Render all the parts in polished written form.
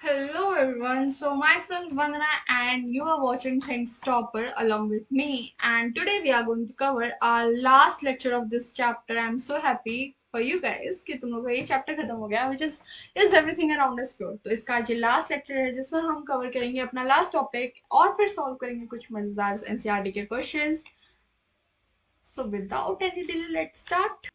Hello everyone, so myself Vandana and you are watching Things Topper along with me, and today we are going to cover our last lecture of this chapter. I'm so happy for you guys कि तुम लोगों का ये chapter खत्म हो गया, which is everything around us pure. तो इसका आज ये लास्ट लेक्चर है जिसमें हम कवर करेंगे अपना लास्ट टॉपिक और फिर सॉल्व करेंगे कुछ मजेदार एनसीईआरटी के questions. So without any delay, let's start.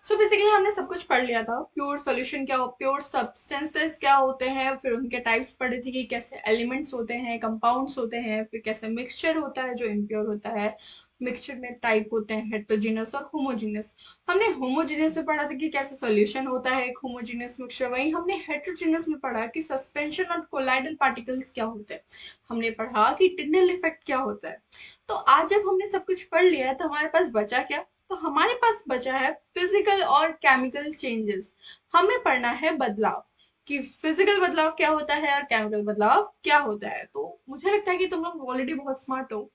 So basically हमने सब कुछ पढ़ लिया था. प्योर सॉल्यूशन क्या हो, प्योर सब्सटेंसेस क्या होते हैं, फिर उनके टाइप्स पढ़े थे कि कैसे एलिमेंट्स होते हैं, कंपाउंड्स होते हैं, फिर कैसे मिक्सचर होता है जो इम्प्योर होता है. मिक्सचर में टाइप होते हैं हेट्रोजीनस और होमोजीनस. हमने होमोजीनस में पढ़ा था कि कैसे सॉल्यूशन होता है एक होमोजीनस मिक्सचर. वहीं हमने हेट्रोजीनस में पढ़ा कि सस्पेंशन और कोलाइडल पार्टिकल्स क्या होते हैं. हमने पढ़ा कि टिंडल इफेक्ट क्या होता है. तो आज जब हमने सब कुछ पढ़ लिया है तो हमारे पास बचा क्या. तो हमारे पास बचा है फिजिकल और केमिकल चेंजेस. हमें पढ़ना है बदलाव कि फिजिकल बदलाव क्या होता है और केमिकल बदलाव क्या होता है. तो मुझे लगता है कि तुम लोग ऑलरेडी बहुत स्मार्ट हो,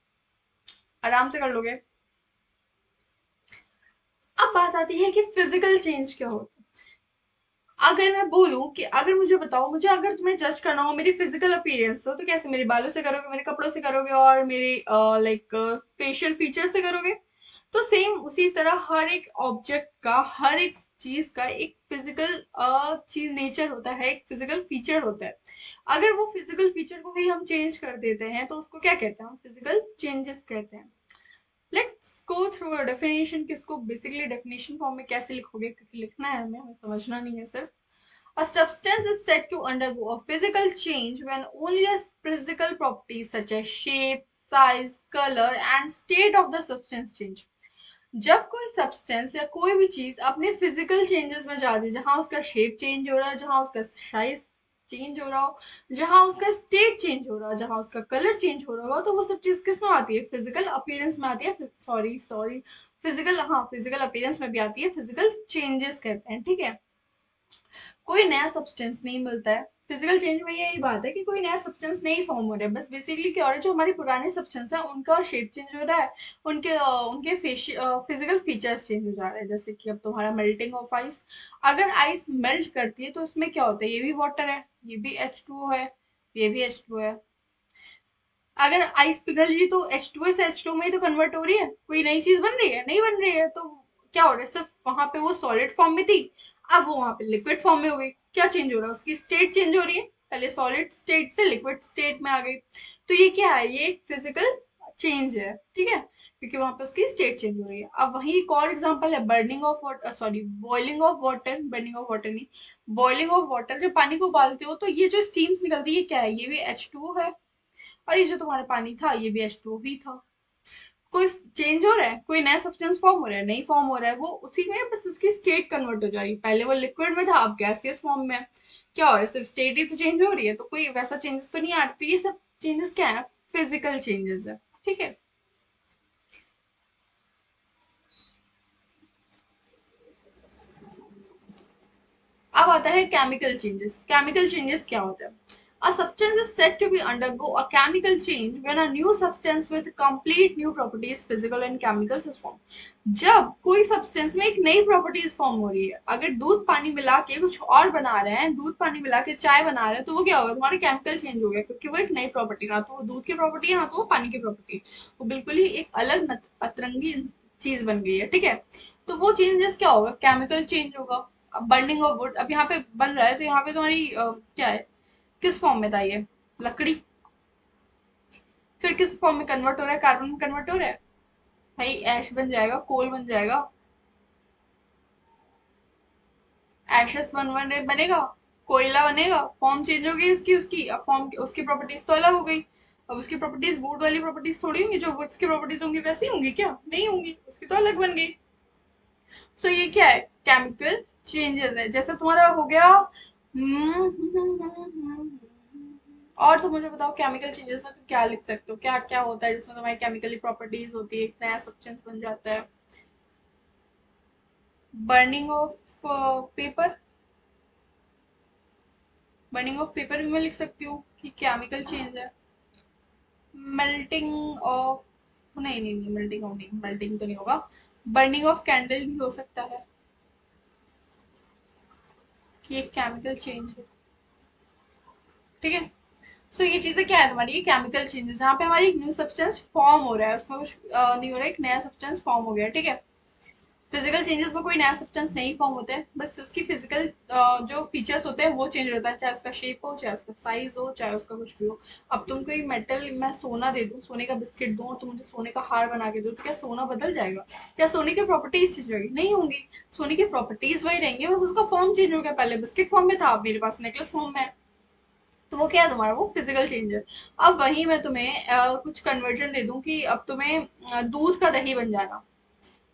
आराम से कर लोगे. अब बात आती है कि फिजिकल चेंज क्या होता है. अगर मैं बोलूं कि अगर मुझे बताओ, मुझे अगर तुम्हें जज करना हो मेरी फिजिकल अपीयरेंस तो कैसे, मेरे बालों से करोगे, मेरे कपड़ों से करोगे और मेरे लाइक फेशियल फीचर से करोगे. तो सेम उसी तरह हर एक ऑब्जेक्ट का, हर एक चीज का एक फिजिकल चीज नेचर होता है, एक फिजिकल फीचर होता है. अगर वो फिजिकल फीचर को भी हम चेंज कर देते हैं तो उसको क्या कहते हैं, हम फिजिकल चेंजेस कहते हैं. Let's go through a definition कि उसको बेसिकली डेफिनेशन फॉर्म में कैसे लिखोगे, क्योंकि लिखना है हमें समझना नहीं है सिर्फ. A substance is said to undergo a physical change when only its physical properties such as shape, size, color and state of the substance change. जब कोई सब्सटेंस या कोई भी चीज अपने फिजिकल चेंजेस में जाती है, जहां उसका शेप चेंज हो रहा है, जहां उसका साइज चेंज हो रहा हो, जहां उसका स्टेट चेंज हो रहा हो, जहां उसका कलर चेंज हो रहा हो, तो वो सब चीज किस में आती है, फिजिकल अपीयरेंस में आती है. सॉरी सॉरी, फिजिकल, हाँ फिजिकल अपीयरेंस में भी आती है, फिजिकल चेंजेस कहते हैं. ठीक है. कोई नया सब्सटेंस नहीं मिलता है. फिजिकल चेंज में यही बात है कि कोई नया सब्सटेंस नहीं फॉर्म हो रहा है. बस बेसिकली क्या हो रहा है, जो हमारी पुराने सब्सटेंस है उनका शेप चेंज हो रहा है, उनके फिजिकल फीचर्स चेंज हो जा रहे हैं. जैसे कि अब तुम्हारा मेल्टिंग ऑफ आइस. अगर आइस मेल्ट करती है तो उसमें क्या होता है, ये भी वाटर है, ये भी H2O है, ये भी H2O है. अगर आइस पिघल रही तो H2O से H2O में ही तो कन्वर्ट हो रही है. कोई नई चीज बन रही है, नहीं बन रही है. तो क्या हो रहा है, सिर्फ वहां पे वो सॉलिड फॉर्म में थी, अब वो वहां पे लिक्विड फॉर्म में हो गई. क्या चेंज हो रहा है, उसकी स्टेट चेंज हो रही है. पहले सॉलिड स्टेट से लिक्विड स्टेट में आ गई. तो ये क्या है, ये एक फिजिकल चेंज है. ठीक है, क्योंकि वहां पे उसकी स्टेट चेंज हो रही है. अब वही एक और एग्जांपल है burning of water, sorry boiling of water, burning of water नहीं, बॉइलिंग ऑफ वाटर. जब पानी को उबालते हो तो ये जो स्टीम्स निकलती है, ये क्या है, ये भी H2O है, और ये जो तुम्हारा पानी था ये भी H2O ही था. कोई चेंज हो रहा है, कोई नया सब्सटेंस फॉर्म हो रहा है, नहीं फॉर्म हो रहा है. वो उसी में बस उसकी स्टेट कन्वर्ट हो जा रही है. पहले वो लिक्विड में था, अब गैसियस फॉर्म में है. क्या हो रहा है, सिर्फ स्टेट ही तो चेंज हो रही है, तो कोई वैसा चेंजेस तो नहीं आ रही. तो ये सब चेंजेस क्या है, फिजिकल चेंजेस है. ठीक है. अब आता है केमिकल चेंजेस. केमिकल चेंजेस क्या होता है. A substance is said to be undergo a chemical change when a new substance with complete new properties, physical and chemicals is formed. जब कोई सब्सटेंस में एक नई प्रॉपर्टीज फॉर्म हो रही है. अगर दूध पानी मिला के कुछ और बना रहे हैं, दूध पानी मिला के चाय बना रहे हैं, तो वो क्या होगा, तुम्हारा केमिकल चेंज हो गया, क्योंकि वो एक नई प्रॉपर्टी, ना तो वो दूध की प्रॉपर्टी है ना तो वो पानी की प्रॉपर्टी, वो बिल्कुल ही एक अलग अतरंगी चीज बन गई है. ठीक है. तो वो चेंजेस क्या होगा, केमिकल चेंज होगा. अब बर्निंग ऑफ वुड, अब यहाँ पे बन रहा है तो यहाँ पे तुम्हारी क्या है, किस फॉर्म में था ये, लकड़ी. फिर किस फॉर्म में कन्वर्ट हो रहा है, कार्बन में कन्वर्ट हो रहा है. भाई ऐश बन जाएगा, कोल बन जाएगा, एशेस बनेगा, कोयला बनेगा. फॉर्म चेंज हो गई उसकी उसकी अब फॉर्म, उसकी प्रॉपर्टीज तो अलग हो गई. अब उसकी प्रॉपर्टीज वुड वाली प्रॉपर्टीज थोड़ी होंगी, जो वुड्स की प्रॉपर्टीज होंगी वैसी होंगी क्या, नहीं होंगी, उसकी तो अलग बन गई. सो ये क्या है, केमिकल चेंजेस है. जैसे तुम्हारा हो गया. और तो मुझे बताओ केमिकल चेंजेस में तुम क्या लिख सकते हो, क्या क्या होता है जिसमें तुम्हारी केमिकली प्रॉपर्टीज होती है, एक नया सब्सटेंस बन जाता है. Burning of paper. Burning of paper भी मैं लिख सकती हूँ कि केमिकल चेंज है. मेल्टिंग ऑफ, नहीं नहीं नहीं, मेल्टिंग ऑफ नहीं, मेल्टिंग तो नहीं होगा. बर्निंग ऑफ कैंडल भी हो सकता है कि एक केमिकल चेंज है. ठीक है। सो ये चीजें क्या है तुम्हारी, ये केमिकल चेंजेस, यहाँ पे हमारी एक न्यू सब्सटेंस फॉर्म हो रहा है, उसमें कुछ नहीं हो रहा है, एक नया सब्सटेंस फॉर्म हो गया है, ठीक है। फिजिकल चेंजेस में कोई नया सब्सटेंस नहीं फॉर्म होता है, बस उसकी फिजिकल जो फीचर्स होते हैं वो चेंज होता है, चाहे उसका शेप हो, चाहे उसका साइज हो, चाहे उसका कुछ भी हो। अब तुम कोई मेटल, मैं सोना दे दूं, सोने का बिस्किट दूं और तुम मुझे सोने का हार बना के दो, तो क्या सोना बदल जाएगा? क्या सोने की प्रॉपर्टीज चेंज होगी? नहीं होंगी। सोने की प्रॉपर्टीज वही रहेंगी, और उसका फॉर्म चेंज हो गया, पहले बिस्किट फॉर्म में था, अब मेरे पास नेकलेस फॉर्म में है। तो वो क्या है तुम्हारा, वो फिजिकल चेंज है। अब वही मैं तुम्हें कुछ कन्वर्जन दे दूं कि अब तुम्हें दूध का दही बन जाना,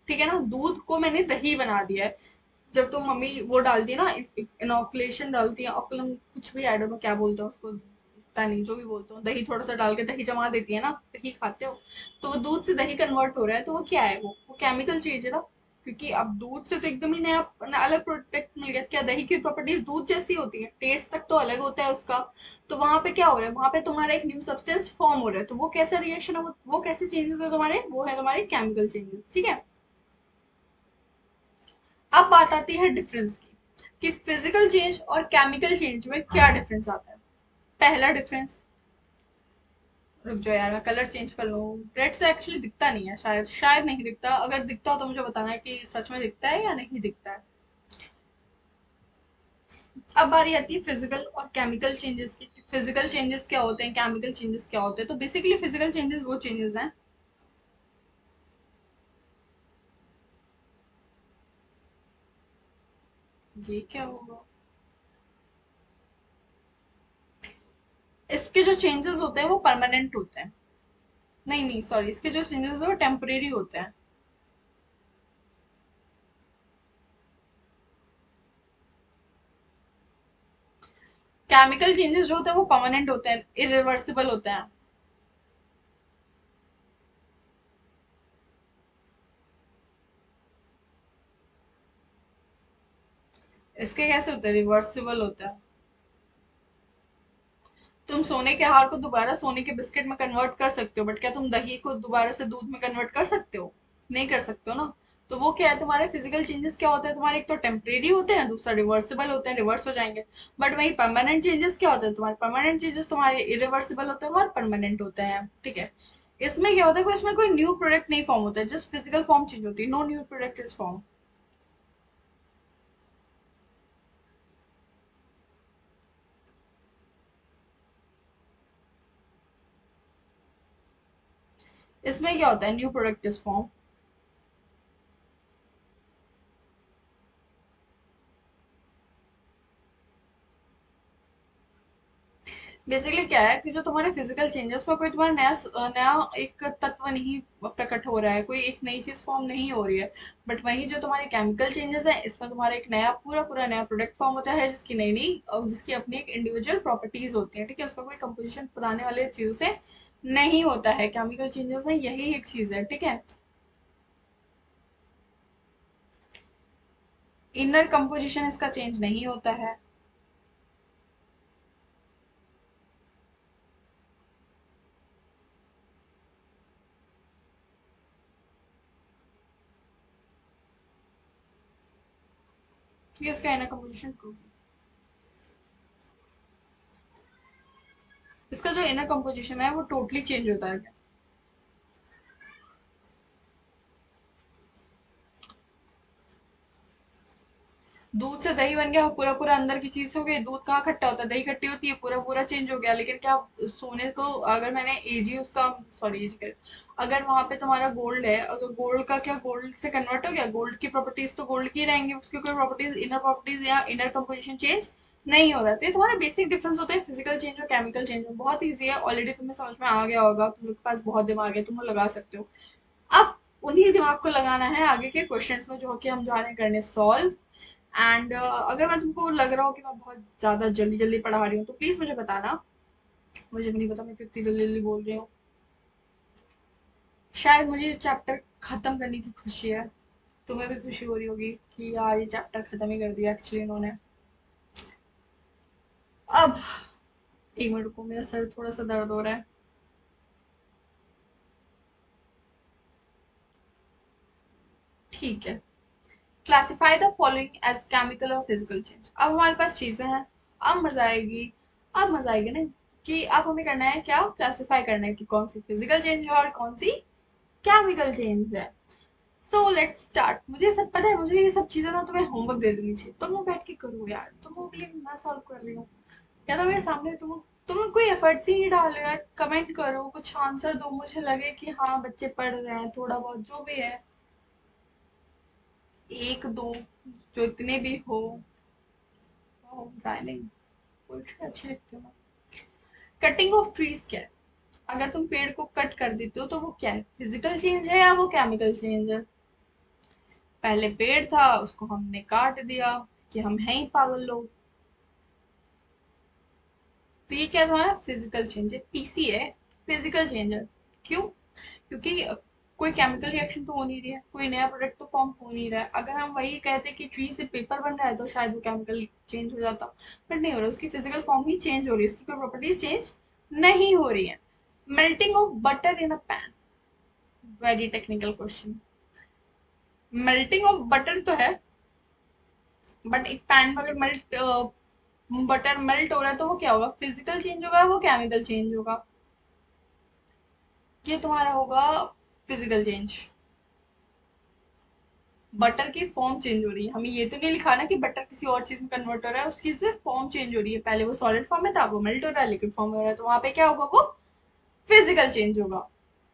ठीक है ना, दूध को मैंने दही बना दिया है। जब तो मम्मी वो डालती है ना, इनोकुलेशन डालती है, ऑकुलम कुछ भी, आई डोंट नो क्या बोलते हैं उसको, पता नहीं, जो भी बोलते हो, दही थोड़ा सा डाल के दही जमा देती है ना, दही खाते हो, तो वो दूध से दही कन्वर्ट हो रहा है, तो वो क्या है, वो केमिकल चेंज है ना। क्योंकि अब दूध से तो एकदम ही नया अलग प्रोडक्ट मिल गया। क्या दही की प्रॉपर्टीज दूध जैसी होती है? टेस्ट तक तो अलग होता है उसका। तो वहां पे क्या हो रहा है, वहां पे तुम्हारा एक न्यू सब्सटेंस फॉर्म हो रहा है, तो वो कैसा रिएक्शन है, वो कैसे चेंजेस है तुम्हारे, वो है तुम्हारे केमिकल चेंजेस, ठीक है। अब बात आती है डिफरेंस की, कि फिजिकल चेंज और केमिकल चेंज में क्या डिफरेंस आता है। पहला डिफरेंस, रुक जाओ यार, मैं कलर चेंज कर लूँ, रेड से एक्चुअली दिखता नहीं है, शायद शायद नहीं दिखता, अगर दिखता हो तो मुझे बताना है कि सच में दिखता है या नहीं दिखता है। अब बारी आती है फिजिकल और केमिकल चेंजेस की। फिजिकल चेंजेस क्या होते हैं, केमिकल चेंजेस क्या होते हैं? तो बेसिकली फिजिकल चेंजेस वो चेंजेस हैं, ये क्या होगा, इसके जो चेंजेस होते हैं वो परमानेंट होते हैं। नहीं नहीं सॉरी, इसके जो चेंजेस होते हैं वो टेम्परेरी होते हैं। केमिकल चेंजेस जो होते हैं वो परमानेंट होते हैं, इरिवर्सिबल होते हैं। इसके कैसे होते हैं, रिवर्सिबल होता है। तुम सोने के हार को दोबारा सोने के बिस्किट में कन्वर्ट कर सकते हो, बट क्या तुम दही को दोबारा से दूध में कन्वर्ट कर सकते हो? नहीं कर सकते हो ना। तो वो क्या है, तुम्हारे फिजिकल चेंजेस क्या होते हैं, तुम्हारे एक तो टेम्परेरी होते हैं, दूसरा रिवर्सिबल होते हैं, रिवर्स हो जाएंगे। बट वही परमानेंट चेंजेस क्या होते हैं, तुम्हारे परमानेंट चेंजेस तुम्हारे इरिवर्सिबल होते हैं और परमानेंट होते हैं, ठीक है। इसमें क्या होता है, इसमें कोई न्यू प्रोडक्ट नहीं फॉर्म होता है, जस्ट फिजिकल फॉर्म चेंज होती है, no new product is form. इसमें क्या होता है, new product is form. Basically क्या है कि जो तुम्हारे फिजिकल चेंजेस में कोई तुम्हारा नया एक तत्व नहीं प्रकट हो रहा है, कोई एक नई चीज फॉर्म नहीं हो रही है। बट वही जो तुम्हारे केमिकल चेंजेस है, इसमें तुम्हारा एक नया पूरा पूरा नया प्रोडक्ट फॉर्म होता है, जिसकी नई नई जिसकी अपनी एक इंडिविजुअल प्रॉपर्टीज होती है, ठीक है, उसका कोई कंपोजिशन पुराने वाले चीजों से नहीं होता है। केमिकल चेंजेस में यही एक चीज है, ठीक है। इनर कंपोजिशन इसका चेंज नहीं होता है। ठीक है, इसका इनर कंपोजिशन, इसका जो इनर कंपोजिशन है वो टोटली चेंज होता है। दूध से दही बन गया, पूरा पूरा अंदर की चीज हो गई। दूध कहाँ खट्टा होता है, दही खट्टी होती है, पूरा पूरा चेंज हो गया। लेकिन क्या सोने को अगर मैंने एजी उसका, सॉरी एजी कर, अगर वहां पे तुम्हारा गोल्ड है, अगर गोल्ड का क्या गोल्ड से कन्वर्ट हो गया, गोल्ड की प्रॉपर्टीज तो गोल्ड की रहेंगी, उसकी कोई प्रॉपर्टीज, इनर प्रॉपर्टीज या इनर कंपोजिशन चेंज नहीं हो रहा। तो ये तुम्हारा बेसिक डिफरेंस होता है फिजिकल चेंज और केमिकल चेंज में। बहुत ईजी है, ऑलरेडी तुम्हें समझ में आ गया होगा, तुम लोग के पास बहुत दिमाग है, तुम लोग लगा सकते हो। अब उन्हीं दिमाग को लगाना है आगे के क्वेश्चंस में, जो कि हम जा रहे हैं करने सॉल्व। एंड अगर मैं तुमको लग रहा हो कि मैं बहुत ज्यादा जल्दी जल्दी पढ़ा रही हूँ, तो प्लीज मुझे बताना। मुझे भी नहीं पता मैं कितनी जल्दी जल्दी बोल रही हूँ। शायद मुझे ये चैप्टर खत्म करने की खुशी है, तुम्हें भी खुशी हो रही होगी कि यार ये चैप्टर खत्म ही कर दिया एक्चुअली इन्होंने। अब एक मिनट को, मेरा सर थोड़ा सा दर्द हो रहा है। ठीक है। Classify the following as chemical और फिजिकल चेंज। अब हमारे पास चीजें हैं, अब मजा आएगी। अब मजा आएगा ना, कि अब हमें करना है क्या, क्लासिफाई करना है कि कौन सी फिजिकल चेंज है और कौन सी केमिकल चेंज है। So let's start. मुझे सब पता है, मुझे ये सब चीजें ना तुम्हें होमवर्क दे देनी चाहिए, तुम लोग बैठ के करो यार, तुम लोग के लिए मैं सॉल्व कर रही हूँ, या तो मेरे सामने तुम लोग कोई एफर्ट्स ही नहीं डाल रहे यार। कमेंट करो, कुछ आंसर दो, मुझे लगे कि हाँ बच्चे पढ़ रहे हैं थोड़ा बहुत जो भी है, एक दो जो इतने भी हो। डार्लिंग पोएट्री अच्छी लगती है। कटिंग ऑफ ट्रीज क्या है? अगर तुम पेड़ को कट कर देते हो तो वो क्या है, फिजिकल चेंज है या वो केमिकल चेंज है? पहले पेड़ था, उसको हमने काट दिया, कि हम हैं ही पागल लोग। तो ये क्या तुम्हारा फिजिकल चेंज है, पीसी है, फिजिकल चेंज है। क्यों? क्योंकि कोई केमिकल रिएक्शन तो हो नहीं रही है, कोई नया प्रोडक्ट तो फॉर्म हो नहीं रहा है। अगर हम वही कहते कि ट्री से पेपर बन रहा है तो शायद वो केमिकल चेंज हो जाता, बट नहीं हो रहा, उसकी फिजिकल फॉर्म ही चेंज हो रही है, उसकी कोई प्रॉपर्टीज चेंज नहीं हो रही है। Melting of butter in a pan, very technical question. Melting of butter तो है, बट एक पैन में अगर बटर मेल्ट हो रहा है तो वो क्या होगा, फिजिकल चेंज होगा, वो केमिकल चेंज होगा? ये तुम्हारा होगा फिजिकल चेंज। बटर की फॉर्म चेंज हो रही है, हमें ये तो नहीं लिखा ना कि बटर किसी और चीज में कन्वर्ट हो रहा है, उसकी सिर्फ फॉर्म चेंज हो रही है। पहले वो सॉलिड फॉर्म में था, वो मेल्ट हो रहा है, लिक्विड फॉर्म में हो रहा है, तो वहां पे क्या होगा, वो फिजिकल चेंज होगा।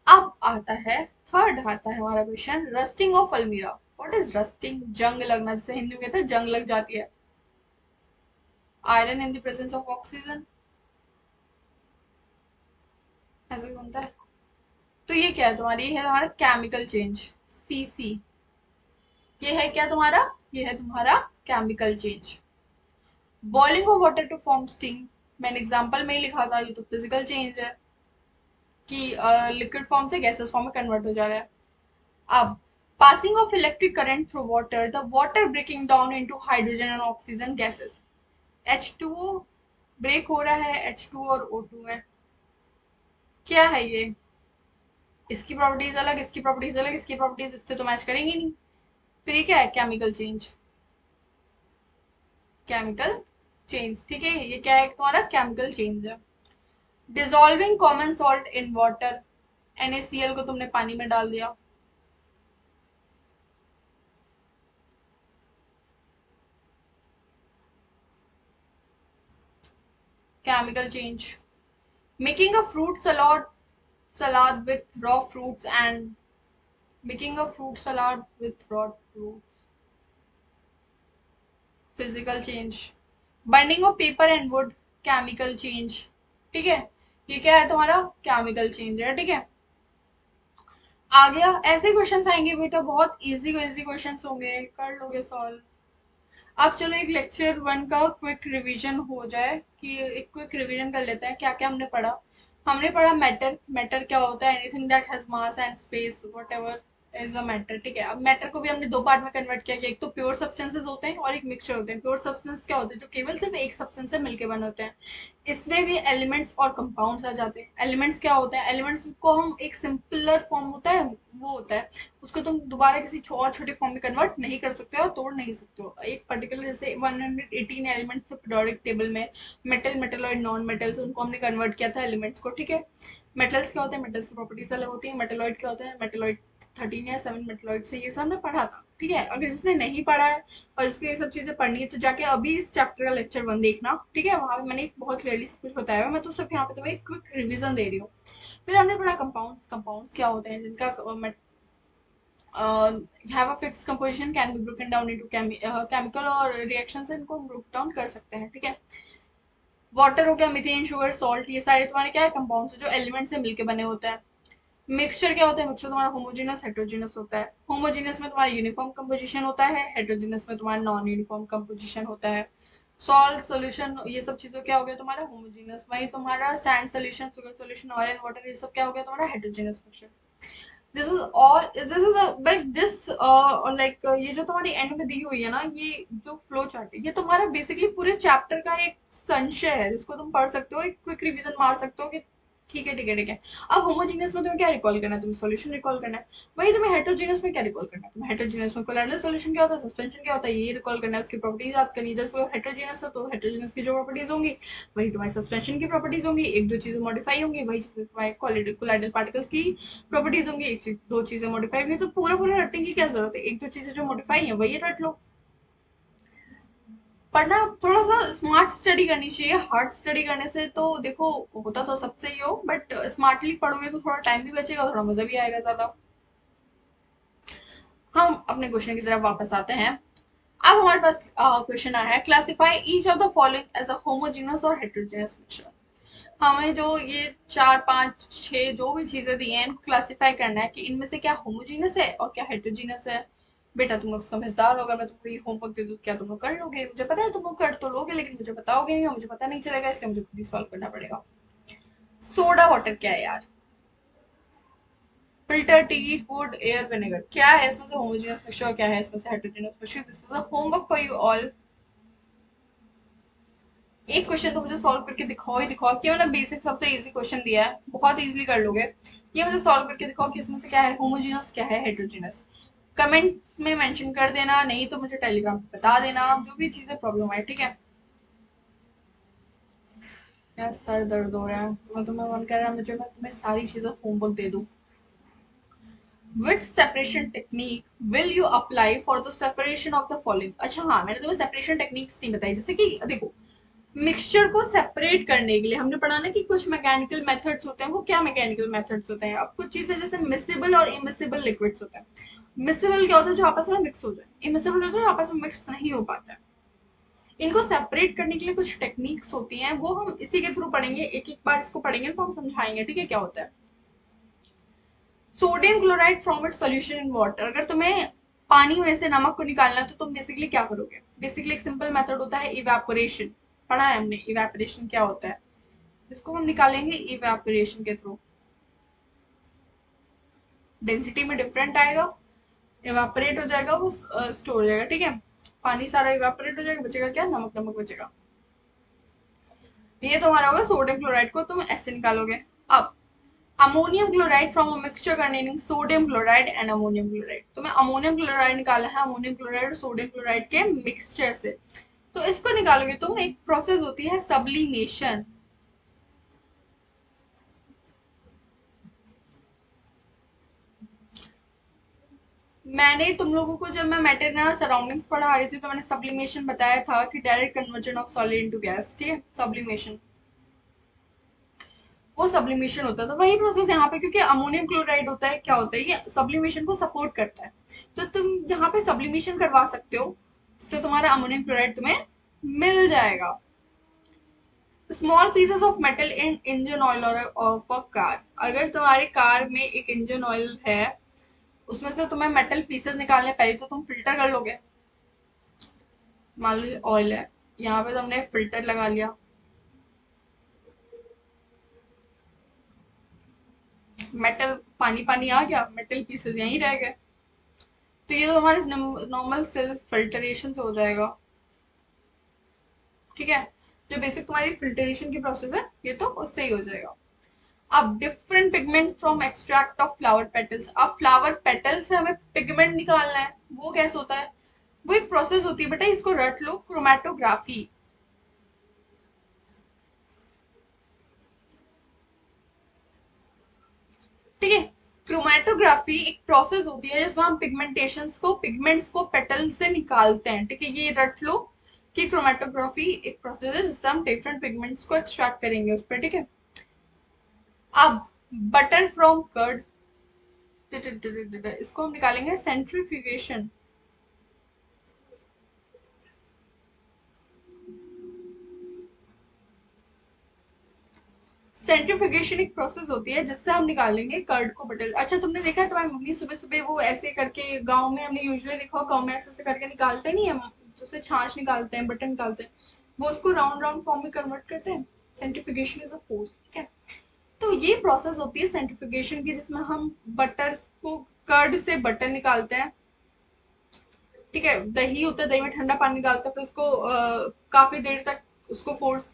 अब आता है थर्ड, आता है हमारा क्वेश्चन, रस्टिंग ऑफ अलमीरा। What is rusting? जंग लगना, जैसे हिंदी में कहते हैं जंग लग जाती है। Iron in the presence of oxygen, ऐसे बनता है। तो ये क्या है तुम्हारी, ये है तुम्हारा केमिकल चेंज, सीसी। ये है क्या तुम्हारा, ये है तुम्हारा chemical change. Boiling of water to form steam, मैंने एग्जांपल में ही लिखा था, ये तो फिजिकल चेंज है कि लिक्विड फॉर्म से गैसेस फॉर्म में कन्वर्ट हो जा रहा है। अब passing of electric current through water, the water breaking down into hydrogen and oxygen gases. H2O break हो रहा है H2 और O2 में, क्या है ये? इसकी प्रॉपर्टीज अलग, इसकी प्रॉपर्टीज अलग, इसकी प्रॉपर्टीज इससे तो मैच करेंगी नहीं। फिर ये क्या है, केमिकल चेंज। केमिकल चेंज, ठीक है, ये क्या है तुम्हारा, केमिकल चेंज है। Dissolving common salt in water, NaCl को तुमने पानी में डाल दिया, chemical change. Making a fruit salad, salad with raw fruits and, making a fruit salad with raw fruits, physical change. Burning of paper and would, chemical change. ठीक है, ये क्या है तुम्हारा, केमिकल चेंज है। ठीक है, आ गया। ऐसे क्वेश्चंस आएंगे बेटा, बहुत इजी इजी क्वेश्चंस होंगे, कर लोगे सॉल्व। अब चलो एक लेक्चर वन का क्विक रिवीजन हो जाए, कि एक क्विक रिवीजन कर लेते हैं क्या क्या हमने पढ़ा। हमने पढ़ा मैटर, मैटर क्या होता है, anything that has mass and space whatever is a matter. ठीक है, अब मैटर को भी हमने दो पार्ट में कन्वर्ट किया, कि एक तो प्योर सब्सटेंसेस होते हैं और एक मिक्सचर होते हैं। प्योर सब्सटेंस क्या होते हैं, जो केवल सिर्फ एक सब्सटेंस से मिलकर बने होते हैं। इसमें भी एलिमेंट्स और कंपाउंड्स आ जाते हैं। एलिमेंट्स क्या होते हैं, एलिमेंट्स को हम एक सिंपलर फॉर्म होता है वो होता है, उसको तुम दोबारा किसी और छोटे फॉर्म में कन्वर्ट नहीं कर सकते हो और तोड़ नहीं सकते हो। एक पर्टिकुलर जैसे 118 एलिमेंट्स थे पीरियोडिक टेबल में, मेटल, मेटलॉइड, नॉन मेटल्स, उनको हमने कन्वर्ट किया था एलिमेंट्स को। ठीक है, मेटल्स क्या होते हैं, मेटल्स की प्रॉपर्टीज अलग होती है। मेटलॉइड क्या होता है, मेटलॉइड 13 या 7 मेटलॉइड से, ये सब हमने पढ़ा था। ठीक है, अगर जिसने नहीं पढ़ा है और जिसको ये सब चीजें पढ़नी है तो जाके अभी इस चैप्टर का लेक्चर 1 देखना। ठीक है, वहां पे मैंने बहुत क्लियरली सब कुछ बताया हुआ है, मैं तो सिर्फ यहाँ पे तुम्हें एक क्विक रिवीजन दे रही हूँ। फिर हमने पढ़ा कंपाउंड्स। कंपाउंड्स क्या होते हैं, जिनका have a fixed composition, can be broken down into chemical, और रिएक्शन से इनको ब्रोक डाउन कर सकते हैं। ठीक है, वाटर हो गया, मीथेन, शुगर, सॉल्ट, ये सारे तुम्हारे क्या है, कंपाउंड्स जो एलिमेंट से मिलके बने होते हैं। मिक्सचर क्या होता है, मिक्सचर तुम्हारा होमोजेनस, हेट्रोजेनस होता है। होमोजेनस में तुम्हारा यूनिफॉर्म कंपोजिशन होता है, हेट्रोजेनस में तुम्हारा नॉन यूनिफॉर्म कंपोजिशन होता है। सॉल्ट, सोल्यूशन, ये सब चीजों क्या हो गया तुम्हारा होमोजेनस। वही तुम्हारा sand solution, sugar solution, oil and water, ये सब क्या हो गया तुम्हारा heterogeneous mixture. This is all, this is like this, like ये जो तुम्हारी एंड में दी हुई है ना, ये जो फ्लो चार्ट है, ये तुम्हारा बेसिकली पूरे चैप्टर का एक संशय है, जिसको तुम पढ़ सकते हो, एक क्विक रिवीजन मार सकते हो कि ठीक है ठीक है ठीक है। अब होमोजीनियस में तुम्हें क्या रिकॉल करना है? तुम्हें सॉल्यूशन रिकॉल करना है। वही तुम्हें हेटेरोजीनियस में क्या रिकॉल करना है? तुम्हें हेटेरोजीनियस में कोलैटरल सॉल्यूशन क्या होता है, सस्पेंशन क्या होता है, ये रिकॉल करना है, उसकी प्रॉपर्टीज याद करनी है। जैसे वो हेटेरोजीनियस है तो हेटेरोजीनियस की जो प्रॉपर्टीज होंगी वही तुम्हारी सस्पेंशन की प्रॉपर्टीज होंगी। एक दो चीजें मॉडिफाई होंगी, वही चीजें तुम्हारे कोलाइडल पार्टिकल्स की प्रॉपर्टीज होंगी। एक चीज दो चीजें मॉडिफाई होंगी, तो पूरा पूरा रटने की क्या जरूरत है? एक दो चीजें जो मॉडिफाई है वही रट लो। पढ़ना थोड़ा सा स्मार्ट स्टडी करनी चाहिए, हार्ड स्टडी करने से तो देखो होता तो सबसे ही हो, बट स्मार्टली पढ़ोगे तो थोड़ा टाइम भी बचेगा, थोड़ा मजा भी आएगा ज्यादा। हम अपने क्वेश्चन की तरफ वापस आते हैं। अब हमारे पास क्वेश्चन आया है, classify each of the following as a homogeneous और हेटेरोजेनस मिक्सचर। हमें जो ये चार पांच छह जो भी चीजें दी हैं इनको क्लासिफाई करना है कि इनमें से क्या होमोजीनस है और क्या हेटेरोजीनस है। बेटा तुम लोग समझदार हो, अगर मैं तुमको ये होमवर्क दे दूं क्या तुम लोग कर लोगे? मुझे पता है तुम लोग कर तो लोगे, लेकिन मुझे बताओगे नहीं और मुझे पता नहीं चलेगा, इसलिए मुझे खुद ही सॉल्व करना पड़ेगा। सोडा वाटर क्या है यार? Filter T, food, air, vinegar, क्या है इसमें से होमोजेनस मिक्सचर, क्या है इसमें से heterogeneous mixture? This is a homework for you all. एक क्वेश्चन तो मुझे सॉल्व करके दिखाओ ही दिखाओ, कि मैंने बेसिक सबसे इजी क्वेश्चन दिया है, बहुत इजीली कर लोगे। ये मुझे सॉल्व करके दिखाओ कि इसमें से क्या है होमोजेनस, क्या है हेटेरोजेनस। कमेंट्स में मेंशन कर देना, नहीं तो मुझे टेलीग्राम पे बता देना, जो भी चीजें प्रॉब्लम आए, ठीक है। यार सर दर्द हो रहा है, तुम्हें मन कर रहा है मुझे मैं तुम्हें सारी चीजें होमवर्क दे दूं। Which separation technique will you apply for the separation of the following? अच्छा हाँ, मैंने तुम्हें सेपरेशन टेक्निक्स नहीं बताई। जैसे कि देखो, मिक्सचर को सेपरेट करने के लिए हमने पढ़ा ना कि कुछ मैकेनिकल मेथड्स होते हैं। वो क्या मैकेनिकल मेथड्स होते हैं? अब कुछ चीजें जैसे मिसिबल और इमिसिबल लिक्विड्स होते हैं। मिसिबल क्या होता है? जो आपस में मिक्स हो जाए। इमिसिबल होता है जो आपस में मिक्स नहीं हो पाता है। इनको सेपरेट करने के लिए कुछ टेक्निक्स होती हैं, वो हम इसी के थ्रू पढ़ेंगे। एक एक बार इसको पढ़ेंगे तो हम समझाएंगे, ठीक है, क्या होता है। Sodium chloride from it solution in water. अगर तुम्हें पानी में से नमक को निकालना है तो तुम बेसिकली क्या करोगे? बेसिकली एक सिंपल मेथड होता है इवेपोरेशन। पढ़ा है हमने इवेपोरेशन क्या होता है। इसको हम निकालेंगे इवेपोरेशन के थ्रू। डेंसिटी में डिफरेंट आएगा, इवेपोरेट हो जाएगा, वो स्टोर हो जाएगा, ठीक है। पानी सारा इवेपोरेट हो जाएगा, बचेगा क्या? नमक, नमक बचेगा। ये तो हमारा होगा सोडियम क्लोराइड को तुम ऐसे निकालोगे। अब ammonium chloride from a mixture containing sodium chloride and ammonium chloride. तुम्हें अमोनियम क्लोराइड निकालना है अमोनियम क्लोराइड और सोडियम क्लोराइड के मिक्सचर से। तो इसको निकालोगे तुम, एक प्रोसेस होती है सब्लिमेशन। मैंने तुम लोगों को जब मैं मैटर सराउंडिंग्स पढ़ा रही थी तो मैंने सब्लिमेशन बताया था कि direct conversion of solid into gas, ठीक है, सब्लिमेशन। वो सब्लिमेशन होता है, तो वही प्रोसेस यहाँ पे, क्योंकि अमोनियम क्लोराइड होता है, क्या होता है, ये सब्लिमेशन को सपोर्ट करता है। तो तुम यहाँ पे सब्लिमेशन करवा सकते हो, जिससे तुम्हारा अमोनियम क्लोराइड तुम्हें मिल जाएगा। Small pieces of metal in engine oil और ऑफ अ कार। अगर तुम्हारी कार में एक इंजन ऑयल है, उसमें से तुम्हें मेटल पीसेस निकालने, पहले तो तुम फिल्टर कर लोगे। मान लो ऑयल है, यहाँ पे तुमने फिल्टर लगा लिया, मेटल पानी पानी आ गया, मेटल पीसेस यहीं रह गए। तो ये तो हमारे नॉर्मल सेल्फ फिल्टरेशन से हो जाएगा, ठीक है। जो बेसिक तुम्हारी फिल्टरेशन की प्रोसेस है ये तो उससे ही हो जाएगा। अब different pigment from extract of flower petals. अब फ्लावर पेटल्स से हमें पिगमेंट निकालना है, वो कैसे होता है? वो एक प्रोसेस होती है बेटा, इसको रट लो, क्रोमेटोग्राफी। ठीक है, क्रोमेटोग्राफी एक प्रोसेस होती है जिसमें हम पिगमेंटेशंस को, पिगमेंट्स को पेटल से निकालते हैं, ठीक है, ये रट लो कि क्रोमेटोग्राफी एक प्रोसेस है जिससे हम डिफरेंट पिगमेंट्स को एक्सट्रैक्ट करेंगे उस पर, ठीक है। अब बटर फ्रॉम कर्ड, इसको हम निकालेंगे सेंट्रीफ्यूगेशन। सेंट्रीफ्यूगेशन एक प्रोसेस होती है जिससे हम निकालेंगे कर्ड को बटर। अच्छा तुमने देखा है तुम्हारी मम्मी सुबह सुबह वो ऐसे करके, गांव में हमने यूजुअली देखा, गांव में ऐसे ऐसे करके निकालते नहीं है, जैसे छाछ निकालते हैं, बटर निकालते हैं, वो उसको राउंड राउंड फॉर्म में कन्वर्ट करते हैं। सेंट्रीफ्यूगेशन इज अ फोर्स, ठीक है। तो ये प्रोसेस होती है सेंट्रीफ्यूगेशन की, जिसमें हम बटर को, कर्ड से बटर निकालते हैं, ठीक है। दही होता है, दही में ठंडा पानी डालते हैं, फिर उसको काफी देर तक उसको फोर्स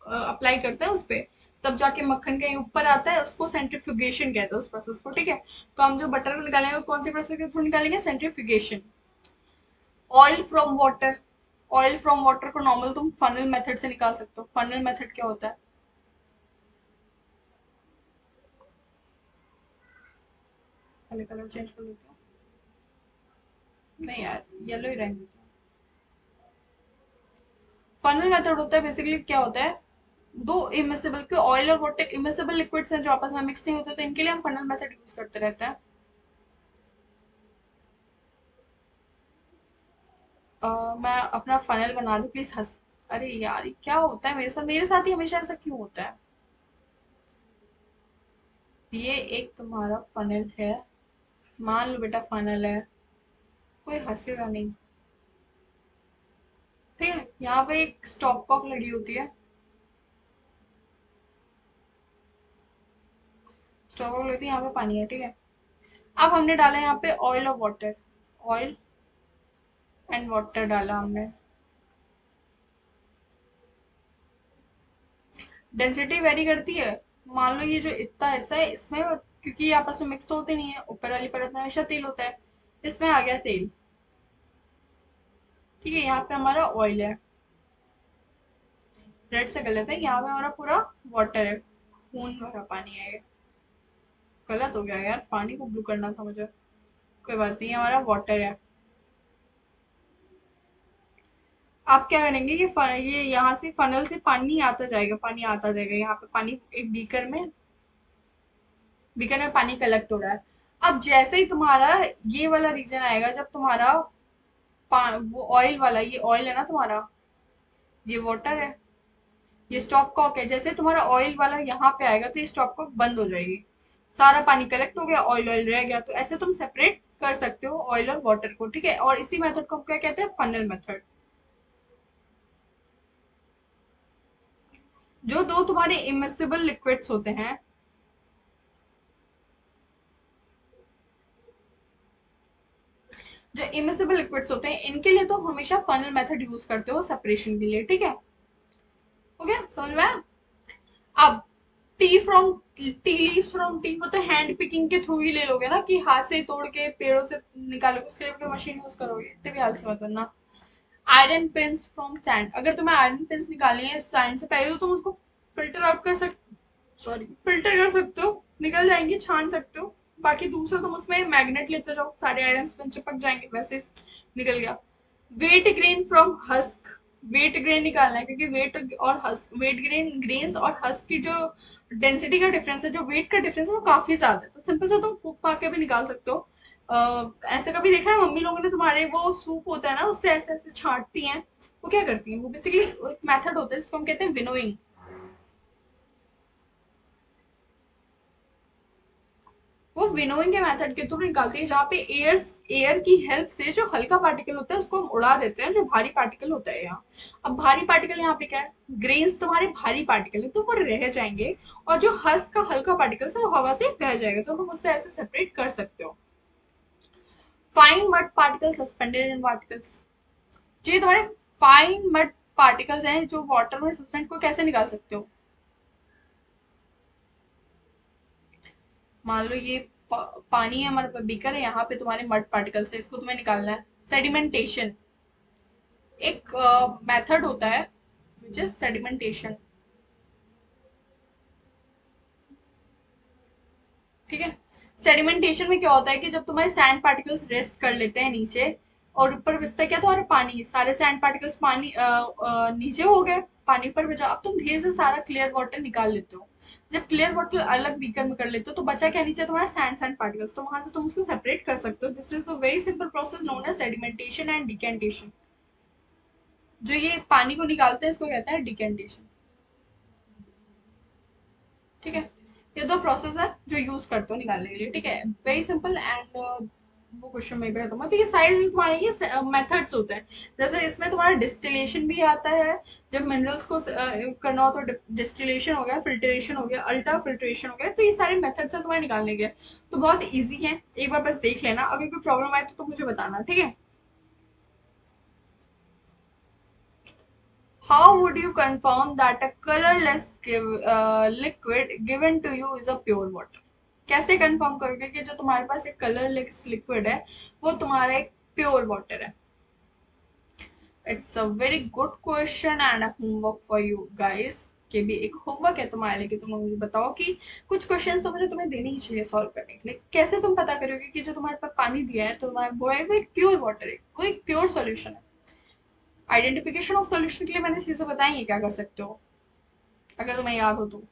अप्लाई करते हैं उस पर, तब जाके मक्खन कहीं ऊपर आता है, उसको सेंट्रीफ्यूगेशन कहते हैं उस प्रोसेस को, ठीक है। तो हम जो बटर को निकालेंगे वो कौन सी प्रोसेस के थ्रू निकालेंगे, centrifugation. Oil from water, oil from water को नॉर्मल तुम फनल मेथड से निकाल सकते हो। फनल मेथड क्या होता है, पहले कलर चेंज कर लेते हैं। नहीं यार, येलो ही रहने देते हैं। फनल मेथड होता है बेसिकली, क्या होता है, दो इमिसिबल के ऑयल और वाटर इमिसिबल लिक्विड्स हैं जो आपस में मिक्स नहीं होते, तो इनके लिए हम फनल मेथड यूज करते रहते हैं। मैं अपना फनल बना लूं प्लीज, हंस। अरे यार ये क्या होता है मेरे साथ ही हमेशा ऐसा क्यों होता है। ये एक तुम्हारा फनल है, मान लो बेटा फनल है, कोई हंसेगा नहीं, ठीक है। यहाँ पे एक स्टॉप कॉक लगी होती है, स्टॉप कॉक लगती है, यहाँ पे पानी है, ठीक है। अब हमने डाला यहाँ पे ऑयल और वाटर, ऑयल एंड वाटर डाला हमने। डेंसिटी वेरी करती है। मान लो ये जो इतना हिस्सा है इसमें, क्योंकि ये आपस में मिक्स तो होते नहीं है, ऊपर वाली परत में हमेशा तेल होता है, इसमें आ गया तेल, ठीक है। यहाँ पे हमारा ऑयल है, रेड से गलत है, यहाँ पे हमारा पूरा वाटर है, खून भरा पानी है ये। गलत हो गया यार, पानी को ब्लू करना था मुझे, कोई बात नहीं, हमारा वाटर है। आप क्या करेंगे, ये यहाँ से फनल से पानी आता जाएगा, पानी आता जाएगा, यहाँ पे पानी एक बीकर में पानी कलेक्ट हो रहा है। अब जैसे ही तुम्हारा ये वाला रीजन आएगा, जब तुम्हारा वो ऑयल वाला, ये ऑयल है ना तुम्हारा, ये वाटर है, ये स्टॉप कॉक है, जैसे तुम्हारा ऑयल वाला यहाँ पे आएगा तो ये स्टॉप कॉक बंद हो जाएगी, सारा पानी कलेक्ट हो गया, ऑयल ऑयल रह गया। तो ऐसे तुम सेपरेट कर सकते हो ऑयल और वाटर को, ठीक है। और इसी मेथड को क्या कहते हैं, फनल मेथड। जो दो तुम्हारे इमिसिबल लिक्विड्स होते हैं, जो इमिसिबल लिक्विड्स होते हैं, इनके लिए तो हमेशा फनल मेथड यूज करते हो सेपरेशन के लिए, ठीक है। हो गया समझ में आया? अब टी लीव्स फ्रॉम टी को तो हैंड पिकिंग के थ्रू ही ले लोगे ना, कि हाथ से तोड़ के पेड़ों से निकालोगे, उसके लिए कोई मशीन यूज करोगे, इतने भी आलसी मत बनना। आयरन पिंस फ्रॉम सैंड, अगर तुम्हें आयरन पिंस निकालनी है सैंड से, पहले तो तुम उसको फिल्टर आउट कर सकते, सॉरी फिल्टर कर सकते हो, निकल जाएंगे, छान सकते हो। बाकी दूसरा तुम उसमें मैग्नेट लेते जाओ, सारे आयरन पिन चिपक जाएंगे, वैसे निकल गया। Wheat grain from husk, wheat grain निकालना है, क्योंकि वेट और हस्क, वेट ग्रेन्स और हस्क की जो डेंसिटी का डिफरेंस है, जो वेट का डिफरेंस है, वो काफी ज्यादा है। तो सिंपल से तुम फूक फाक के भी निकाल सकते हो। ऐसे कभी देखा है मम्मी लोगों ने तुम्हारे, वो सूप होता है ना, उससे ऐसे ऐसे छांटती हैं, वो क्या करती हैं, वो बेसिकली एक मेथड होता है जिसको हम कहते हैं विनोइंग। वो विनोइंग के मेथड के थ्रू निकालती है, जहाँ पे एयर की हेल्प से जो हल्का पार्टिकल होता है उसको हम उड़ा देते हैं, जो भारी पार्टिकल होता है यहाँ। अब भारी पार्टिकल यहाँ पे क्या है, ग्रेन्स तुम्हारे भारी पार्टिकल है तो वो रह जाएंगे, और जो हस्क का हल्का पार्टिकल है वो हवा से बह जाएगा, तो हम उससे ऐसे सेपरेट कर सकते हो। Fine mud particle suspended in particles, जो ये तुम्हारे फाइन मड पार्टिकल्स हैं जो वाटर में सस्पेंड, को कैसे निकाल सकते हो। मान लो ये पानी है, हमारे बीकर है, यहाँ पे तुम्हारे मड पार्टिकल्स है, इसको तुम्हें निकालना है। सेडिमेंटेशन एक मेथड होता है, विच इज सेडिमेंटेशन, ठीक है। सेडिमेंटेशन में क्या होता है कि जब तुम्हारे सैंड पार्टिकल्स रेस्ट कर लेते हैं नीचे, और ऊपर बचता है क्या, तुम्हारा पानी, सारे सैंड पार्टिकल्स पानी नीचे हो गए, पानी पर बचा, अब तुम धीरे से सारा क्लियर वाटर निकाल लेते हो। जब क्लियर वाटर अलग बीकर में कर लेते हो तो बचा क्या नीचे, तुम्हारा सैंड सैंड पार्टिकल्स, तो वहां से तुम उसको सेपरेट कर सकते हो। This is a very simple process known as sedimentation and decantation. जो ये पानी को निकालते हैं इसको कहते हैं डिकेंटेशन, ठीक है। ये दो प्रोसेस है जो यूज करते हो निकालने के लिए, ठीक है, वेरी सिंपल। एंड वो क्वेश्चन में भी तुम्हारा, तो ये सारे जो तुम्हारे ये मेथड्स होते हैं। जैसे इसमें तुम्हारा डिस्टिलेशन भी आता है, जब मिनरल्स को करना हो तो डिस्टिलेशन हो गया, फिल्ट्रेशन हो गया, अल्ट्रा फिल्ट्रेशन हो गया, तो ये सारे मेथड्स है तुम्हारे निकालने के। तो बहुत ईजी है, एक बार बस देख लेना, अगर कोई प्रॉब्लम आए तो तुम मुझे बताना, ठीक है। How would you confirm that a colorless liquid given to you is a pure water? कैसे कंफर्म करोगे कि जो तुम्हारे पास एक कलरलेस लिक्विड है वो तुम्हारा एक प्योर वाटर है? It's a very good question and homework for you guys. के भी एक होमवर्क है तुम्हारे लिए कि तुम मुझे बताओ कि कुछ क्वेश्चंस तो मुझे तुम्हें देने ही चाहिए सॉल्व करने के लिए। कैसे तुम पता करोगे कि जो तुम्हारे पास पानी दिया है तो तुम्हारा वो है वो एक प्योर वाटर है, वो एक प्योर सॉल्यूशन है? आइडेंटिफिकेशन ऑफ सॉल्यूशन के लिए मैंने चीजें बताई है क्या कर सकते हो, अगर तुम्हें याद हो तो।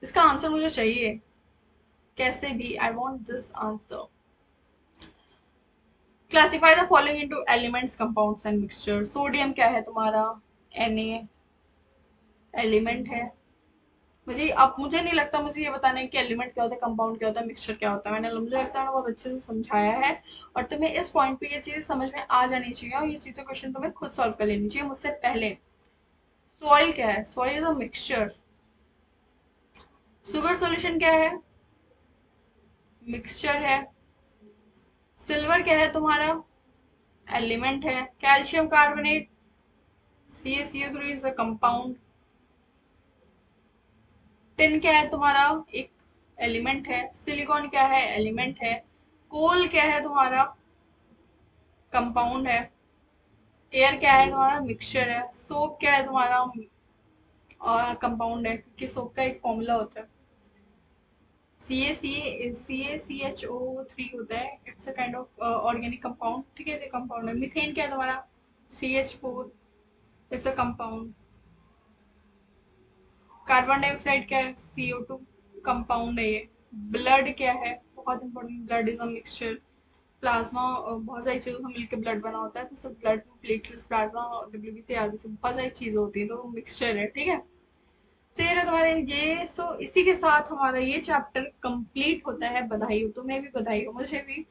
इसका आंसर मुझे चाहिए कैसे भी, I want this answer. Classify the following into elements, compounds and mixture. Sodium क्या है तुम्हारा? Na एलिमेंट है। मुझे नहीं लगता मुझे ये बताना है कि एलिमेंट क्या होता है, कंपाउंड क्या होता है, मिक्सचर क्या होता है। मुझे लगता है मैंने बहुत अच्छे से समझाया है और तुम्हें इस पॉइंट पे ये चीजें समझ में आ जानी चाहिए और ये चीजें क्वेश्चन तुम्हें खुद सॉल्व कर लेनी चाहिए मुझसे पहले। सॉइल क्या है? Soil is a mixture. Sugar solution क्या है? मिक्सचर है। सिल्वर क्या है तुम्हारा? एलिमेंट है। Calcium carbonate CaCO3 is a compound. Tin क्या है तुम्हारा? एक एलिमेंट है। सिलिकॉन क्या है? एलिमेंट है। कोल क्या है तुम्हारा? कंपाउंड है। एयर क्या है तुम्हारा? मिक्सचर है। सोप क्या है तुम्हारा? कंपाउंड है क्योंकि सोप का एक फॉर्मूला होता है, CaCH3 होता है। It's a kind of organic compound, ठीक है, कंपाउंड है। मीथेन क्या है तुम्हारा? CH4, it's a compound. Carbon dioxide क्या है? CO2, कंपाउंड है ये। ब्लड क्या है? बहुत important, blood is a mixture. Plasma, बहुत सारी चीजों से मिलकर ब्लड बना होता है, तो सब ब्लड में प्लेटलेट्स, प्लाज्मा, WBC, RBC, बहुत सारी चीजें होती है, तो मिक्सचर है, ठीक है। सो ये रहा तुम्हारे ये। सो इसी के साथ हमारा ये चैप्टर कंप्लीट होता है। बधाई हो, तुम्हें भी बधाई हो, मुझे भी।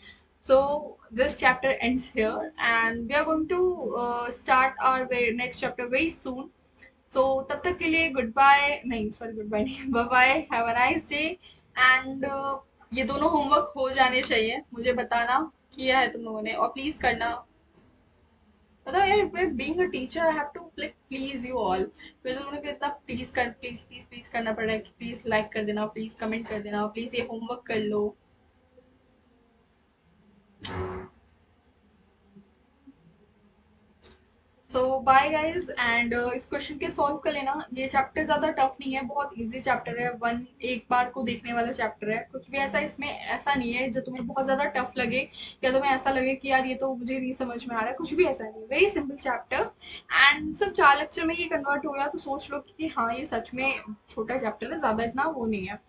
So this chapter ends here and we are going to start our next chapter very soon. So तब तक के लिए गुड बाय, नहीं सॉरी गुड बाय नहीं, bye bye, have a nice day. And ये दोनों होमवर्क हो जाने चाहिए, मुझे बताना किया है तुम लोगों ने और प्लीज करना। मतलब यार being a teacher I have to like please you all. फिर तुम लोग को इतना प्लीज कर, प्लीज प्लीज प्लीज करना पड़ रहा है कि प्लीज लाइक कर देना, प्लीज कमेंट कर देना, प्लीज ये होमवर्क कर लो। सो बाय गाइज एंड इस क्वेश्चन के सॉल्व कर लेना। ये चैप्टर ज्यादा टफ नहीं है, बहुत इजी चैप्टर है, वन एक बार को देखने वाला चैप्टर है। कुछ भी ऐसा इसमें ऐसा नहीं है जो तुम्हें बहुत ज्यादा टफ लगे या तुम्हें ऐसा लगे कि यार ये तो मुझे नहीं समझ में आ रहा है, कुछ भी ऐसा नहीं, वेरी सिंपल चैप्टर। एंड सब 4 लेक्चर में ये कन्वर्ट हो गया तो सोच लो कि हाँ ये सच में छोटा चैप्टर है, ज्यादा इतना वो नहीं है।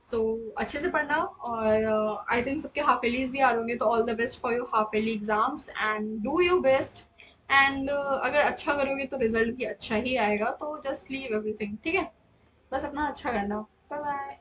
सो अच्छे से पढ़ना और आई थिंक सबके हाफ एलीज भी आ रहे होंगे, तो all the best for your half yearly exams and do your best. And अगर अच्छा करोगे तो रिजल्ट भी अच्छा ही आएगा, तो जस्ट लीव एवरीथिंग, ठीक है। बस अपना अच्छा करना। Bye bye.